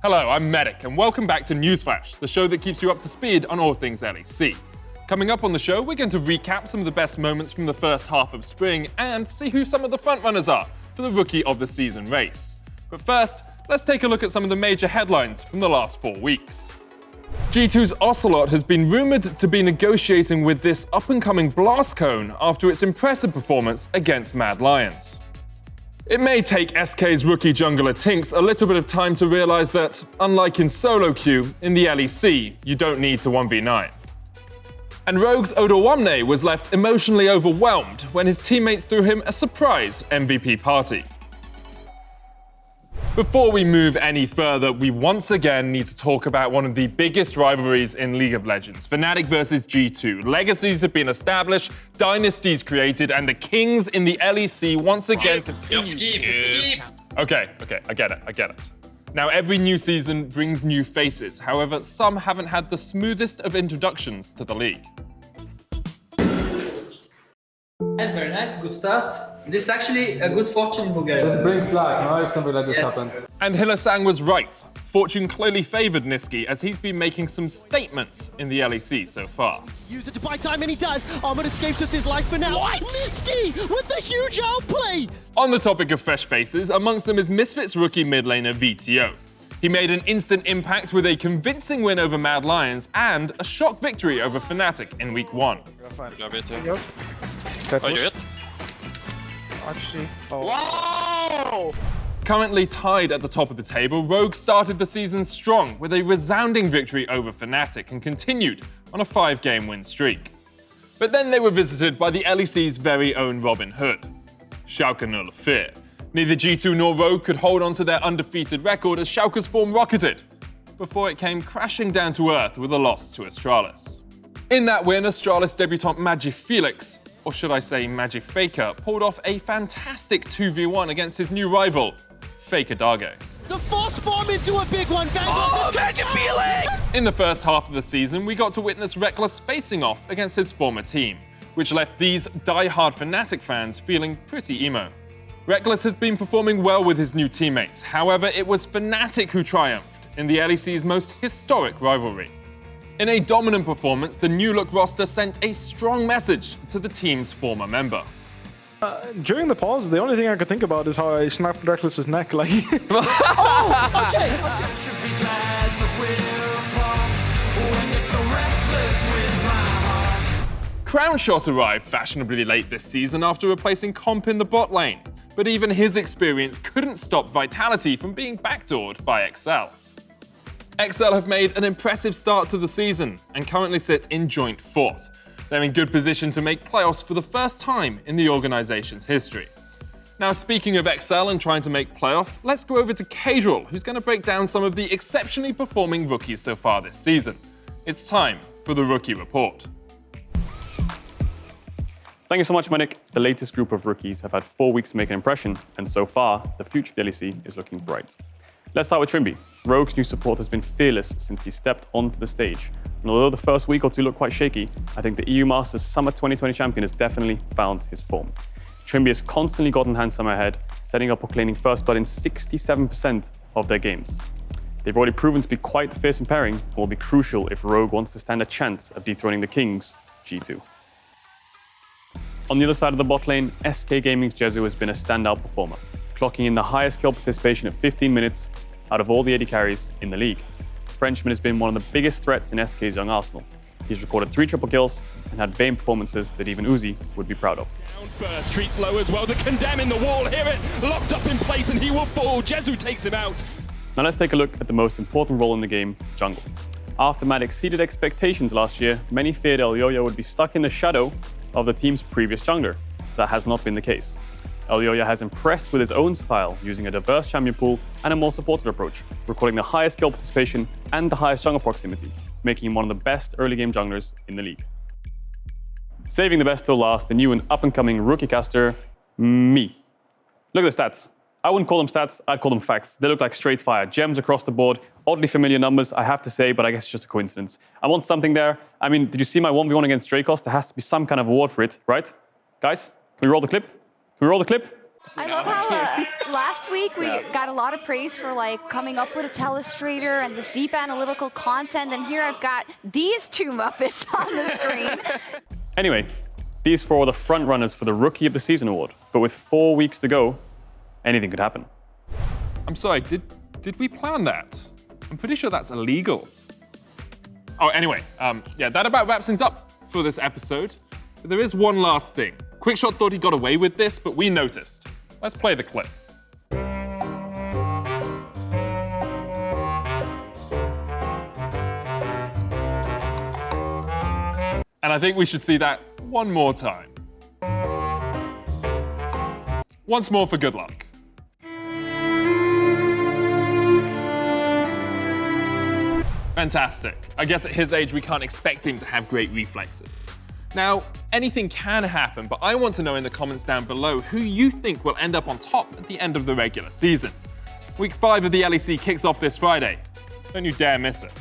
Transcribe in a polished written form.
Hello, I'm Medic, and welcome back to Newsflash, the show that keeps you up to speed on all things LEC. Coming up on the show, we're going to recap some of the best moments from the first half of spring and see who some of the frontrunners are for the Rookie of the Season race. But first, let's take a look at some of the major headlines from the last 4 weeks. G2's Ocelot has been rumoured to be negotiating with this up-and-coming Blast Cone after its impressive performance against Mad Lions. It may take SK's rookie jungler Tinks a little bit of time to realise that, unlike in solo queue, in the LEC, you don't need to 1v9. And Rogue's Odawamne was left emotionally overwhelmed when his teammates threw him a surprise MVP party. Before we move any further, we once again need to talk about one of the biggest rivalries in League of Legends, Fnatic versus G2. Legacies have been established, dynasties created, and the kings in the LEC once again continue. Okay, I get it. Now, every new season brings new faces. However, some haven't had the smoothest of introductions to the league. Nice, very nice, good start. This is actually a good fortune in Bulgaria. It brings luck, no? If something like this happens. And Hillasang was right. Fortune clearly favoured Niski as he's been making some statements in the LEC so far. Use it to buy time, and he does. Armor escapes with his life for now. What? Niski with the huge outplay! On the topic of fresh faces, amongst them is Misfits rookie mid laner VTO. He made an instant impact with a convincing win over Mad Lions and a shock victory over Fnatic in Week 1. Wow! Currently tied at the top of the table, Rogue started the season strong with a resounding victory over Fnatic and continued on a 5-game win streak. But then they were visited by the LEC's very own Robin Hood, Schalke 04. Neither G2 nor Rogue could hold on to their undefeated record as Schalke's form rocketed, before it came crashing down to earth with a loss to Astralis. In that win, Astralis debutant Magifelix, or should I say Magifaker, pulled off a fantastic 2v1 against his new rival, Faker Dargo. The fast bomb into a big one. Magifelix! In the first half of the season, we got to witness Reckless facing off against his former team, which left these die-hard Fnatic fans feeling pretty emo. Reckless has been performing well with his new teammates. However, it was Fnatic who triumphed in the LEC's most historic rivalry. In a dominant performance, the new look roster sent a strong message to the team's former member. During the pause, the only thing I could think about is how I snapped Reckless's neck. Like, Crown Shot arrived fashionably late this season after replacing Comp in the bot lane, but even his experience couldn't stop Vitality from being backdoored by XL. XL have made an impressive start to the season and currently sit in joint 4th. They're in good position to make playoffs for the first time in the organization's history. Now, speaking of XL and trying to make playoffs, let's go over to Caedrel, who's going to break down some of the exceptionally performing rookies so far this season. It's time for the Rookie Report. Thank you so much, Medic. The latest group of rookies have had 4 weeks to make an impression, and so far, the future of the LEC is looking bright. Let's start with Trimby. Rogue's new support has been fearless since he stepped onto the stage. And although the first week or two looked quite shaky, I think the EU Masters Summer 2020 champion has definitely found his form. Trimby has constantly gotten handsome ahead, setting up or claiming first blood in 67% of their games. They've already proven to be quite the fearsome pairing and will be crucial if Rogue wants to stand a chance of dethroning the Kings, G2. On the other side of the bot lane, SK Gaming's Jezu has been a standout performer, clocking in the highest skill participation at 15 minutes out of all the AD carries in the league. Frenchman has been one of the biggest threats in SK's young arsenal. He's recorded 3 triple kills and had Bane performances that even Uzi would be proud of. Burst treats low as well. The condemn in the wall. Hear it locked up in place, and he will fall. Jezu takes him out. Now let's take a look at the most important role in the game, jungle. After Mad exceeded expectations last year, many feared Elyoya would be stuck in the shadow of the team's previous jungler. That has not been the case. Elyoya has impressed with his own style, using a diverse champion pool and a more supportive approach, recording the highest skill participation and the highest jungle proximity, making him one of the best early game junglers in the league. Saving the best till last, the new and up-and-coming rookie caster, me. Look at the stats. I wouldn't call them stats, I'd call them facts. They look like straight fire, gems across the board, oddly familiar numbers, I have to say, but I guess it's just a coincidence. I want something there. I mean, did you see my 1v1 against Dracos? There has to be some kind of award for it, right? Guys, can we roll the clip? Can we roll the clip? I love how last week we got a lot of praise for like coming up with a telestrator and this deep analytical content, and here I've got these two Muppets on the screen. Anyway, these four are the front runners for the Rookie of the Season award. But with 4 weeks to go, anything could happen. I'm sorry, did we plan that? I'm pretty sure that's illegal. Oh, anyway, yeah, that about wraps things up for this episode. But there is one last thing. Quickshot thought he got away with this, but we noticed. Let's play the clip. And I think we should see that one more time. Once more for good luck. Fantastic. I guess at his age, we can't expect him to have great reflexes. Now, anything can happen, but I want to know in the comments down below who you think will end up on top at the end of the regular season. Week 5 of the LEC kicks off this Friday. Don't you dare miss it.